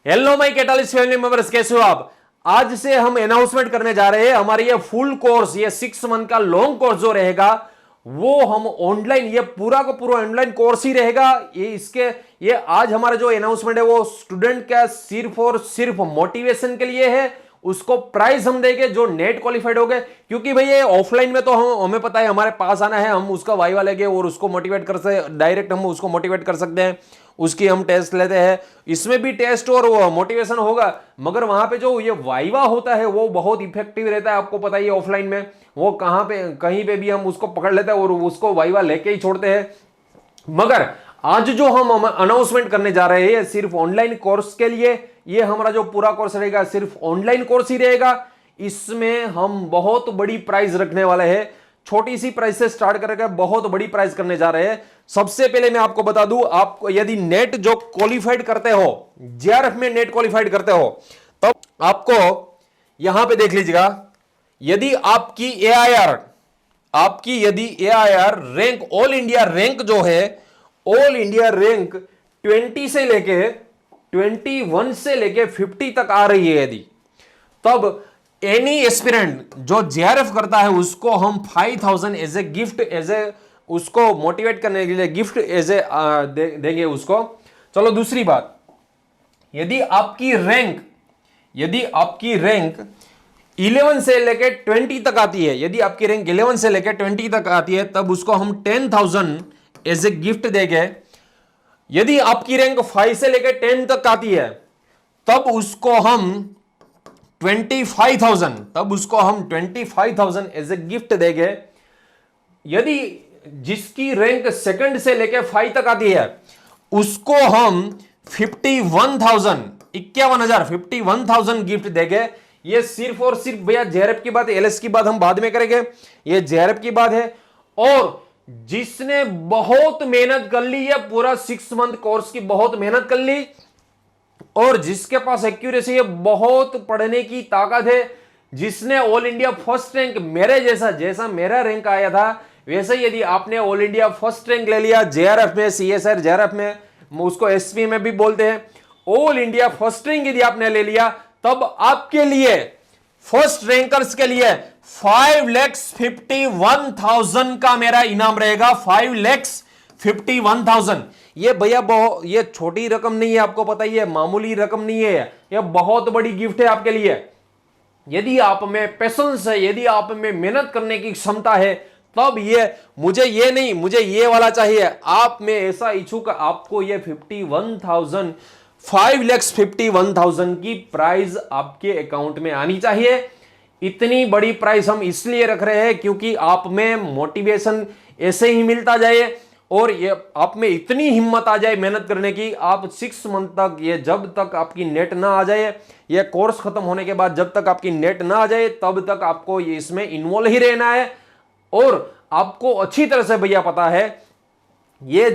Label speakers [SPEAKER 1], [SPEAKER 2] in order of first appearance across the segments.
[SPEAKER 1] Hello my catalyst family members, कैसे हो आप। आज से हम अनाउंसमेंट करने जा रहे हैं हमारे ये फुल कोर्स, ये 6 मंथ का लॉन्ग कोर्स जो रहेगा वो हम ऑनलाइन, ये पूरा का पूरा ऑनलाइन कोर्स ही रहेगा। ये आज हमारा जो अनाउंसमेंट है वो स्टूडेंट का सिर्फ और सिर्फ मोटिवेशन के लिए है। उसको प्राइस हम देंगे जो नेट क्वालिफाइड हो गए, क्योंकि भाई ये ऑफलाइन में तो हमें पता है हमारे पास आना है, हम उसका वाइवा लेंगे और उसको मोटिवेट कर सकते, डायरेक्ट हम उसको मोटिवेट कर सकते हैं, उसकी हम टेस्ट लेते हैं। इसमें भी टेस्ट और मोटिवेशन होगा, मगर वहां पे जो ये वाइवा होता है वो बहुत इफेक्टिव रहता है। आपको पता ही है ऑफलाइन में वो कहां पे कहीं पे भी हम उसको पकड़ लेते हैं और उसको वाइवा लेके ही छोड़ते हैं। मगर आज जो हम अनाउंसमेंट करने जा रहे हैं सिर्फ ऑनलाइन कोर्स के लिए, ये हमारा जो पूरा कोर्स रहेगा सिर्फ ऑनलाइन कोर्स ही रहेगा। इसमें हम बहुत बड़ी प्राइस रखने वाले हैं, छोटी सी प्राइस से स्टार्ट करके बहुत बड़ी प्राइस करने जा रहे हैं। सबसे पहले मैं आपको बता दूं, आप यदि नेट जो क्वालिफाइड करते हो, जेआरएफ में नेट क्वालिफाइड करते हो, तो आपको यहां पे देख लीजिएगा, यदि आपकी AIR rank, all India rank जो है, ऑल इंडिया रैंक 20 से लेके 21 से लेके 50 तक आ रही है यदि, तब एनी एस्पिरेंट जो जेआरएफ करता है उसको हम 5000 एज ए गिफ्ट, उसको मोटिवेट करने के लिए गिफ्ट देंगे उसको। चलो दूसरी बात, यदि आपकी रैंक 11 से लेके 20 तक आती है, यदि आपकी रैंक 11 से लेके 20 तक आती है, तब उसको हम 10,000 एज ए गिफ्ट देंगे। यदि आपकी रैंक 5 से लेके 10 तक आती है, तब उसको हम 25,000 एज ए गिफ्ट देंगे। यदि जिसकी रैंक सेकंड से लेके 5 तक आती है, उसको हम 51,000 गिफ्ट देंगे। ये सिर्फ और सिर्फ भैया जेआरएफ की बात है, एलएस की बात हम बाद में करेंगे, ये जेआरएफ की बात है। और जिसने बहुत मेहनत कर ली है, पूरा 6 मंथ कोर्स की बहुत मेहनत कर ली, और जिसके पास एक्यूरेसी है, बहुत पढ़ने की ताकत है, जिसने ऑल इंडिया फर्स्ट रैंक, मेरे जैसा मेरा रैंक आया था वैसे, यदि आपने ऑल इंडिया फर्स्ट रैंक ले लिया जेआरएफ में, सीएसआर जेआरएफ में, उसको एसपी में भी बोलते हैं, ऑल इंडिया फर्स्ट रैंक यदि आपने ले लिया, तब आपके लिए फर्स्ट रैंकर्स के लिए 5,51,000 का मेरा इनाम रहेगा। 5,51,000, ये भैया ये छोटी रकम नहीं है, आपको पता ही है, मामूली रकम नहीं है, ये बहुत बड़ी गिफ्ट है आपके लिए। यदि आप में पैशंस है, यदि आप में मेहनत करने की क्षमता है, तब मुझे ये वाला चाहिए, आप में ऐसा इच्छुक, आपको ये 5,51,000 की प्राइज आपके अकाउंट में आनी चाहिए। इतनी बड़ी प्राइस हम इसलिए रख रहे हैं क्योंकि आप में मोटिवेशन ऐसे ही मिलता जाए, और ये आप में इतनी हिम्मत आ जाए मेहनत करने की, आप 6 मंथ तक, ये जब तक आपकी नेट ना आ जाए, ये कोर्स खत्म होने के बाद जब तक आपकी नेट ना आ जाए, तब तक आपको ये इसमें इन्वॉल्व ही रहना है। और आपको अच्छी तरह से भैया पता है, ये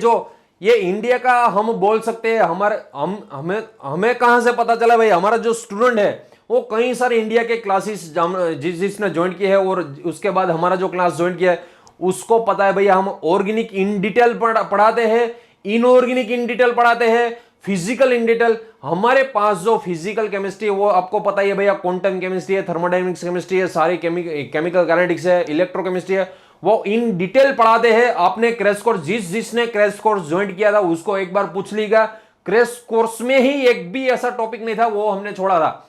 [SPEAKER 1] इंडिया का हम बोल सकते हैं, हमें कहां से पता चला भाई, हमारा जो स्टूडेंट है वो कई सारे इंडिया के क्लासेस जिसने ज्वाइन किए हैं, और उसके बाद हमारा जो क्लास ज्वाइन किया है उसको पता है भैया, हम ऑर्गेनिक इन डिटेल पढ़ाते हैं, इनऑर्गेनिक इन डिटेल पढ़ाते हैं, फिजिकल इन डिटेल। हमारे पास जो फिजिकल केमिस्ट्री है वो आपको पता ही है भैया, क्वांटम केमिस्ट्री है, थर्मोडायनेमिक्स केमिस्ट्री है, सारी केमिकल काइनेटिक्स है, इलेक्ट्रोकेमिस्ट्री है, वो इन डिटेल पढ़ाते हैं। आपने क्रैश कोर्स, जिसने क्रैश कोर्स ज्वाइन किया था उसको एक बार पूछ लीजिएगा, क्रैश कोर्स में ही एक भी ऐसा टॉपिक नहीं था वो हमने छोड़ा था,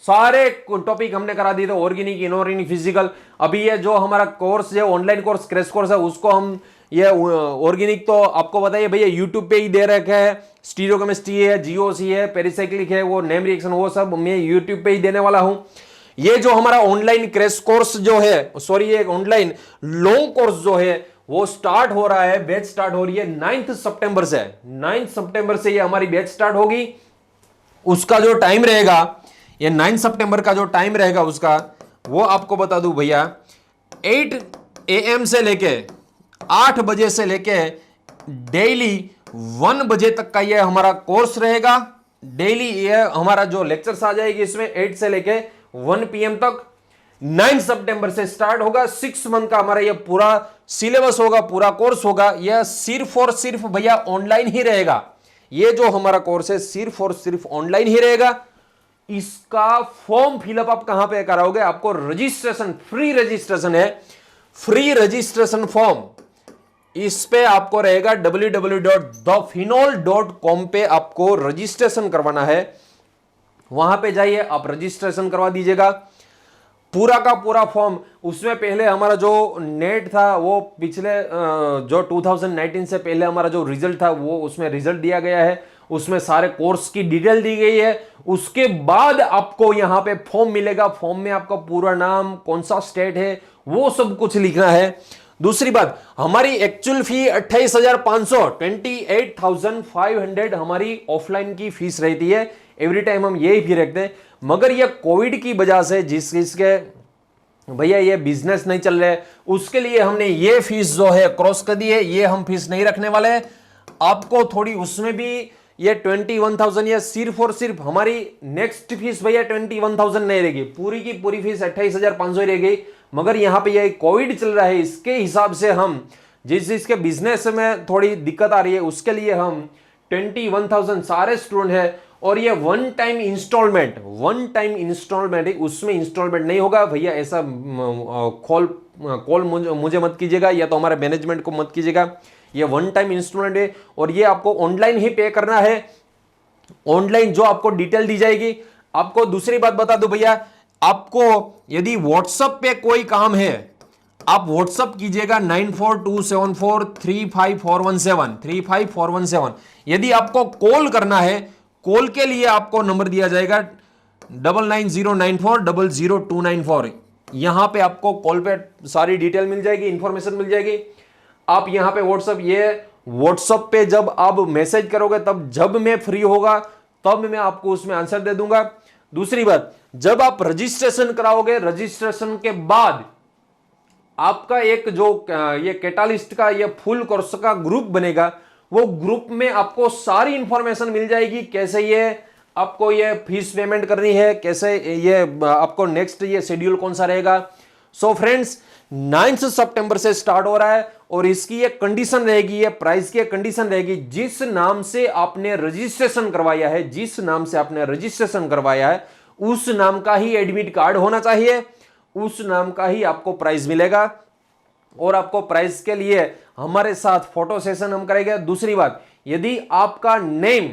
[SPEAKER 1] सारे टॉपिक हमने करा दिए थे, ऑर्गेनिक, इनऑर्गेनिक, फिजिकल। अभी ये जो हमारा कोर्स है ऑनलाइन कोर्स क्रैश कोर्स है, उसको हम ये ऑर्गेनिक तो आपको बताइए भैया यूट्यूब पे ही दे रखा है, स्टीरियोकेमिस्ट्री है, जीओसी है, पेरिसाइक्लिक है, वो नेम रिएक्शन, वो सब मैं यूट्यूब पे ही देने वाला हूं। ये जो हमारा ऑनलाइन क्रैश कोर्स जो है, सॉरी, ये ऑनलाइन लॉन्ग कोर्स जो है वो स्टार्ट हो रहा है, बैच स्टार्ट हो रही है 9 सितंबर से। 9 सितंबर से ये हमारी बैच स्टार्ट होगी। उसका जो टाइम रहेगा, ये 9 सितंबर का जो टाइम रहेगा उसका, वो आपको बता दूं भैया, 8 AM से लेके 8 बजे से लेके डेली 1 बजे तक का ये हमारा कोर्स रहेगा। डेली ये हमारा जो लेक्चर्स आ जाएगी इसमें 8 से लेके 1 PM तक। 9 सितंबर से स्टार्ट होगा, 6 मंथ का हमारा ये पूरा सिलेबस होगा, पूरा कोर्स होगा। यह सिर्फ और सिर्फ भैया ऑनलाइन ही रहेगा, ये जो हमारा कोर्स है सिर्फ और सिर्फ ऑनलाइन ही रहेगा। इसका फॉर्म फिलअप आप कहां पे कराओगे? आपको रजिस्ट्रेशन, फ्री रजिस्ट्रेशन है, फ्री रजिस्ट्रेशन फॉर्म इस पे आपको रहेगा www.thephenol.com पे आपको रजिस्ट्रेशन करवाना है। वहां पे जाइए, आप रजिस्ट्रेशन करवा दीजिएगा, पूरा का पूरा फॉर्म। उसमें पहले हमारा जो नेट था वो पिछले जो 2019 से पहले हमारा जो रिजल्ट था वो उसमें रिजल्ट दिया गया है, उसमें सारे कोर्स की डिटेल दी गई है। उसके बाद आपको यहां पे फॉर्म मिलेगा, फॉर्म में आपका पूरा नाम, कौन सा स्टेट है, वो सब कुछ लिखना है। दूसरी बात, हमारी एक्चुअल फी 28,500 28,500 हमारी ऑफलाइन की फीस रहती है। एवरी टाइम हम यही फी रखते हैं, मगर ये कोविड की वजह से जिसके भैया ये बिजनेस नहीं चल रहा है, उसके लिए हमने ये फीस जो है क्रॉस कर दी है, ये हम फीस नहीं रखने वाले हैं। आपको थोड़ी उसमें भी ये 21,000 या सिर्फ और सिर्फ हमारी नेक्स्ट फीस भैया 21,000 नहीं रहेगी, पूरी की पूरी फीस 28,500 रहेगी। मगर यहां पे ये कोविड चल रहा है, इसके हिसाब से हम जिसके बिजनेस में थोड़ी दिक्कत आ रही है उसके लिए हम 21,000 सारे स्टूडेंट है। और ये वन टाइम इंस्टॉलमेंट है, उसमें इंस्टॉलमेंट नहीं होगा भैया। ऐसा कॉल मुझे मत कीजिएगा या तो हमारे मैनेजमेंट को मत कीजिएगा। ये वन टाइम इंस्टॉलमेंट है और ये आपको ऑनलाइन ही पे करना है, ऑनलाइन जो आपको डिटेल दी जाएगी। आपको दूसरी बात बता दो भैया, आपको यदि व्हाट्सएप पे कोई काम है आप व्हाट्सएप कीजिएगा 9427435417 35417। यदि आपको कॉल करना है, कॉल के लिए आपको नंबर दिया जाएगा 9909400294। यहां पे आपको कॉल पे सारी डिटेल मिल जाएगी, इंफॉर्मेशन मिल जाएगी। आप यहां पे व्हाट्सएप पे जब आप मैसेज करोगे, तब जब मैं फ्री होगा तब मैं आपको उसमें आंसर दे दूंगा। दूसरी बात, जब आप रजिस्ट्रेशन कराओगे, रजिस्ट्रेशन के बाद आपका एक जो ये कैटालिस्ट का ये फुल कोर्स का ग्रुप बनेगा, वो ग्रुप में आपको सारी इंफॉर्मेशन मिल जाएगी, कैसे ये आपको ये फीस पेमेंट करनी है, कैसे ये आपको नेक्स्ट ये शेड्यूल कौन सा रहेगा। सो फ्रेंड्स, 9 सितंबर से स्टार्ट हो रहा है और इसकी ये कंडीशन रहेगी, ये प्राइस की कंडीशन रहेगी, जिस नाम से आपने रजिस्ट्रेशन करवाया है उस नाम का ही एडमिट कार्ड होना चाहिए, उस नाम का ही आपको प्राइस मिलेगा। और आपको प्राइस के लिए हमारे साथ फोटो सेशन हम करेंगे। दूसरी बात, यदि आपका नेम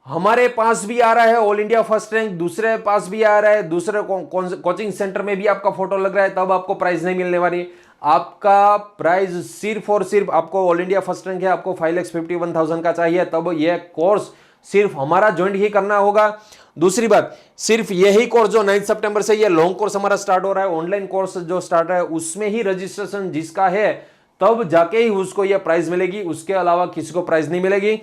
[SPEAKER 1] हमारे पास भी आ रहा है, ऑल इंडिया फर्स्ट रैंक दूसरे पास भी आ रहा है, दूसरे कोचिंग सेंटर में भी आपका फोटो लग रहा है, तब आपको प्राइस नहीं मिलने वाली। आपका प्राइस सिर्फ और सिर्फ, आपको ऑल इंडिया फर्स्ट रैंक है, आपको 5,51,000 का चाहिए, तब यह कोर्स सिर्फ हमारा ज्वाइन ही करना होगा। दूसरी बात, सिर्फ यही कोर्स जो 9 सितंबर से ये लॉन्ग कोर्स हमारा स्टार्ट हो रहा है, ऑनलाइन कोर्स जो स्टार्ट है, उसमें ही रजिस्ट्रेशन जिसका है तब जाके ही उसको ये प्राइस मिलेगी, उसके अलावा किसी को प्राइस नहीं मिलेगी।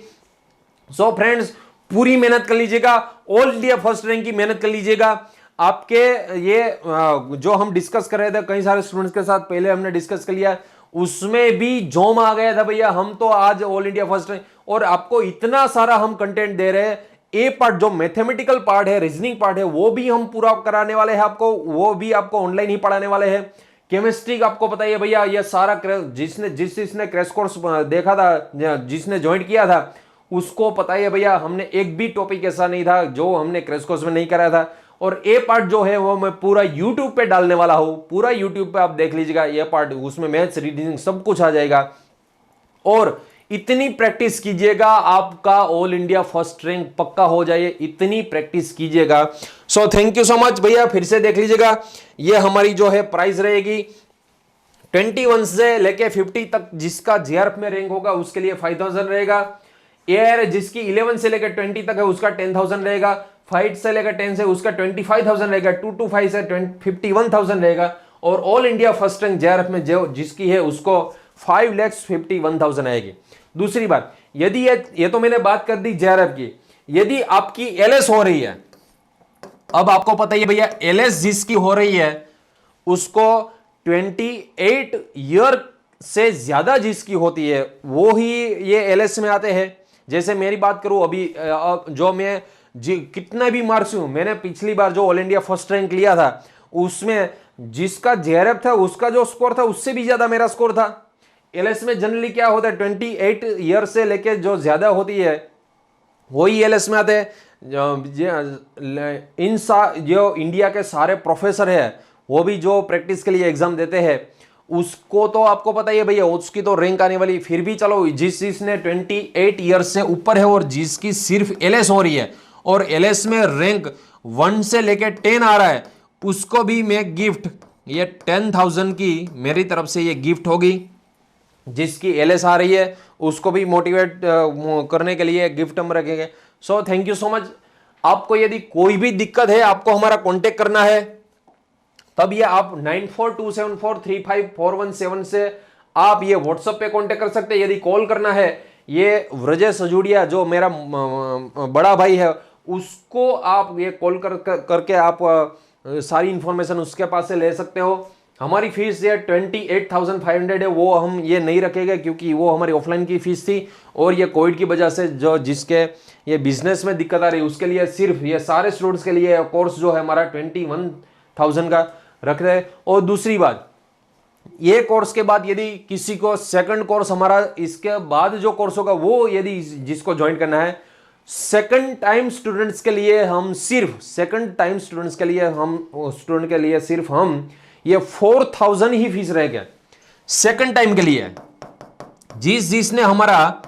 [SPEAKER 1] सो फ्रेंड्स, पूरी मेहनत कर लीजिएगा, ऑल इंडिया फर्स्ट रैंक की मेहनत कर लीजिएगा। आपके ये जो हम डिस्कस कर रहे थे कई सारे स्टूडेंट्स के साथ, पहले हमने डिस्कस कर लिया, उसमें भी जोम आ गया था भैया, हम तो आज ऑल इंडिया फर्स्ट रैंक, और आपको इतना सारा हम कंटेंट दे रहे हैं। ए पार्ट जो मैथमेटिकल पार्ट है, रीजनिंग पार्ट है, वो भी हम पूरा कराने वाले हैं आपको, वो भी आपको ऑनलाइन ही पढ़ाने वाले हैं। केमिस्ट्री आपको पता है भैया, ये सारा जिसने क्रैश कोर्स देखा था, जिसने ज्वाइन किया था, उसको पता है भैया, हमने एक भी टॉपिक ऐसा नहीं था जो हमने क्रैश कोर्स में नहीं कराया था। और ए पार्ट जो है वो मैं पूरा यूट्यूब पे डालने वाला हूं, पूरा यूट्यूब पे आप देख लीजिएगा ये पार्ट, उसमें मैथ्स, रीडिंग सब कुछ आ जाएगा। और इतनी प्रैक्टिस कीजिएगा, आपका ऑल इंडिया फर्स्ट रैंक पक्का हो जाए, इतनी प्रैक्टिस कीजिएगा। So thank you so much भैया, फिर से देख लीजिएगा, ये हमारी जो है प्राइस रहेगी 21 से लेके 50 तक, जिसका जीआरएफ में रैंक होगा उसके लिए 5,000 रहेगा। एआर जिसकी 11 से लेकर 20 तक है उसका 10,000 रहेगा। 5 से लेकर 10 से उसका 25,000 रहेगा। 2 to 5 से 51,000 रहेगा। और all India first rank JRF में जो जिसकी है उसको 5,51,000 आएगी। दूसरी बात, यदि ये तो मैंने बात कर दी जेआरएफ की, यदि आपकी एलएस हो रही है, अब आपको पता ही है भैया, एलएस जिसकी हो रही है उसको 28 ईयर से ज्यादा जिसकी होती है वो ही ये एलएस में आते हैं। जैसे मेरी बात करूं, अभी जो मैं कितना भी मार्क्स हूं, मैंने पिछली बार जो ऑल इंडिया फर्स्ट रैंक लिया था उसमें जिसका जेआरएफ था उसका जो स्कोर था उससे भी ज्यादा मेरा स्कोर था। एलएस में जनरली क्या होता है, 28 ईयर से लेके जो ज्यादा होती है वही एलएस में आते हैं। जो इंडिया के सारे प्रोफेसर है वो भी जो प्रैक्टिस के लिए एग्जाम देते हैं उसको तो आपको पता ही है भैया, उसकी तो रैंक आने वाली। फिर भी चलो जिसने 28 ईयर्स से ऊपर है और जिसकी सिर्फ एलएस हो रही है और एलएस में रैंक 1 से लेके 10 आ रहा है, उसको भी मैं गिफ्ट ये 10,000 की मेरी तरफ से ये गिफ्ट होगी। जिसकी एलएस आ रही है उसको भी मोटिवेट करने के लिए गिफ्ट हम रखेंगे। So thank you so much. आपको यदि कोई भी दिक्कत है, आपको हमारा कांटेक्ट करना है, तब ये आप 9427435417 से आप ये व्हाट्सएप पे कांटेक्ट कर सकते हैं। यदि कॉल करना है, ये व्रजेश अजूडिया जो मेरा बड़ा भाई है उसको आप ये कॉल करके आप सारी इंफॉर्मेशन उसके पास से ले सकते हो। हमारी फीस ये 28,500 है, वो हम ये नहीं रखेंगे क्योंकि वो हमारी ऑफलाइन की फीस थी और ये कोविड की वजह से जो जिसके ये बिजनेस में दिक्कत आ रही है उसके लिए सिर्फ ये सारे स्टूडेंट्स के लिए कोर्स जो है हमारा 21,000 का रख रहे हैं। और दूसरी बात, ये कोर्स के बाद यदि किसी को सेकंड कोर्स हमारा इसके बाद जो कोर्स होगा वो यदि जिसको ज्वाइन करना है, सेकंड टाइम स्टूडेंट्स के लिए हम सिर्फ स्टूडेंट के लिए सिर्फ हम ये 4,000 ही फीस रहेगा सेकंड टाइम के लिए। जिसने हमारा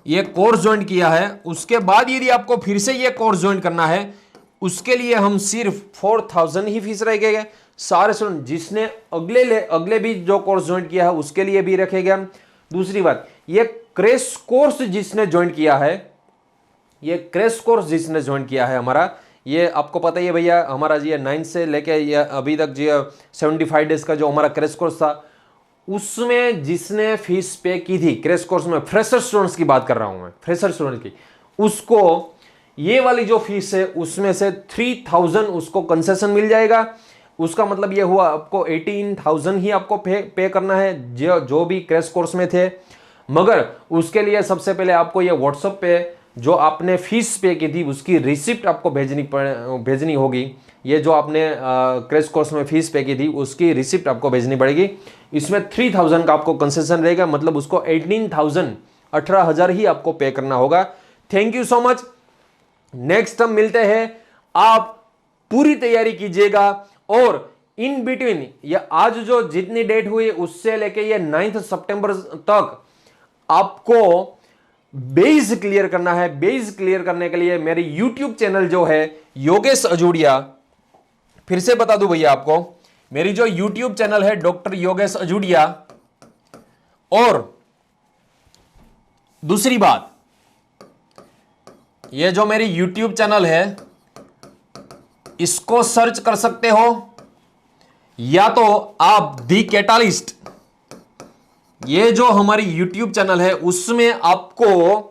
[SPEAKER 1] ये कोर्स ज्वाइन किया है उसके बाद यदि आपको फिर से ये कोर्स ज्वाइन करना है उसके लिए हम सिर्फ 4,000 ही फीस रहेगा। सारे स्टूडेंट जिसने अगले भी जो कोर्स ज्वाइन किया है उसके लिए भी रखेगा। दूसरी बात, ये क्रैश कोर्स जिसने ज्वाइन किया है हमारा, ये आपको पता ही है भैया, हमारा ये 9 से लेके ये अभी तक जो 75 डेज का जो हमारा क्रैश कोर्स था उसमें जिसने फीस पे की थी क्रैश कोर्स में, फ्रेशर स्टूडेंट्स की बात कर रहा हूं मैं, फ्रेशर स्टूडेंट की, उसको ये वाली जो फीस है उसमें से 3,000 उसको कंसेशन मिल जाएगा। उसका मतलब ये हुआ आपको 18,000 ही आपको पे करना है जो भी क्रैश कोर्स में थे। मगर उसके लिए सबसे पहले आपको ये व्हाट्सएप पे जो आपने फीस पे की थी उसकी रिसिप्ट आपको भेजनी होगी। ये जो आपने क्रैश कोर्स में फीस पे की थी उसकी रिसिप्ट आपको भेजनी पड़ेगी। इसमें 3,000 का आपको कंसेशन रहेगा, मतलब उसको 18,000 ही आपको पे करना होगा। Thank you so much. Next हम मिलते हैं। आप पूरी तैयारी कीजिएगा और इन बिटवीन ये आज जो जितनी डेट हुई उससे लेके ये 9 सितंबर तक आपको बेस क्लियर करना है। बेस क्लियर करने के लिए मेरी यूट्यूब चैनल जो है योगेश अजूडिया, फिर से बता दूं भैया आपको, मेरी जो यूट्यूब चैनल है डॉक्टर योगेश अजूडिया। और दूसरी बात, ये जो मेरी यूट्यूब चैनल है इसको सर्च कर सकते हो या तो आप दी कैटालिस्ट, ये जो हमारी YouTube चैनल है उसमें आपको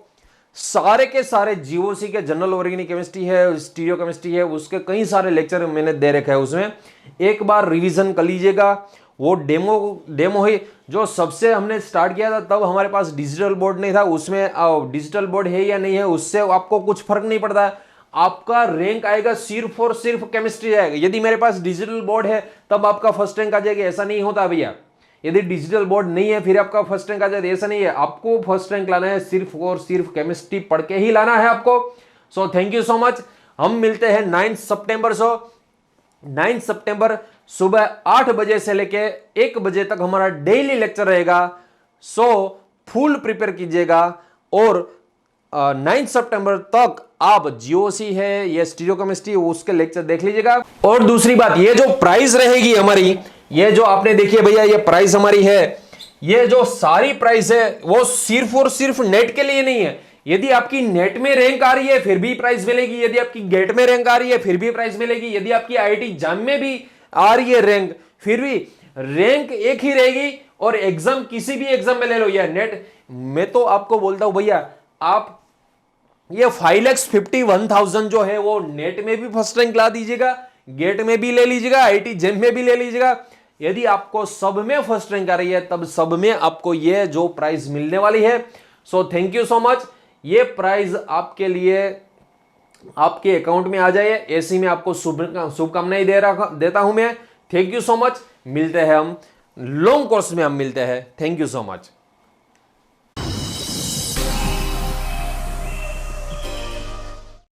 [SPEAKER 1] सारे के सारे जीओसी के जनरल ऑर्गेनिक केमिस्ट्री है, स्टीरियो केमिस्ट्री है, उसके कई सारे लेक्चर मैंने दे रखे हैं। उसमें एक बार रिवीजन कर लीजिएगा। वो डेमो है जो सबसे हमने स्टार्ट किया था तब हमारे पास डिजिटल बोर्ड नहीं था, उसमें डिजिटल बोर्ड है या नहीं है उससे आपको कुछ फर्क नहीं पड़ता है। आपका रैंक आएगा सिर्फ और सिर्फ केमिस्ट्री आएगा। यदि मेरे पास डिजिटल बोर्ड है तब आपका फर्स्ट रैंक आ जाएगा, ऐसा नहीं होता भैया। यदि डिजिटल बोर्ड नहीं है फिर आपका फर्स्ट रैंक आ जाए, ऐसा नहीं है। आपको फर्स्ट रैंक लाना है सिर्फ और सिर्फ केमिस्ट्री पढ़ के ही लाना है आपको। So thank you so much. हम मिलते हैं 9 सितंबर। 9 सितंबर सुबह 8 बजे से लेके 1 बजे तक हमारा डेली लेक्चर रहेगा। सो फुल प्रिपेयर कीजिएगा और 9 सितंबर तक आप जीओसी है या स्टीरियो केमिस्ट्री उसके लेक्चर देख लीजिएगा। और दूसरी बात, ये जो प्राइस रहेगी हमारी, ये जो आपने देखिए भैया ये प्राइस हमारी है, ये जो सारी प्राइस है वो सिर्फ और सिर्फ नेट के लिए नहीं है। यदि आपकी नेट में रैंक आ रही है फिर भी प्राइस मिलेगी, यदि आपकी गेट में रैंक आ रही है फिर भी प्राइस मिलेगी, यदि आपकी आईआईटी जाम में भी आ रही है रैंक फिर भी रैंक एक ही रहेगी। और एग्जाम किसी भी एग्जाम में ले लो या नेट, मैं तो आपको बोलता हूं भैया आप ये 5,51,000 जो है वो नेट में भी फर्स्ट रैंक ला दीजिएगा, गेट में भी ले लीजिएगा, आईआईटी जेम में भी ले लीजिएगा। यदि आपको सब में फर्स्ट रैंक आ रही है तब सब में आपको ये जो प्राइज मिलने वाली है। So thank you so much. ये प्राइज आपके लिए आपके अकाउंट में आ जाए ऐसी में आपको शुभकामनाएं देता हूं मैं। Thank you so much. मिलते हैं हम लॉन्ग कोर्स में, हम मिलते हैं। Thank you so much.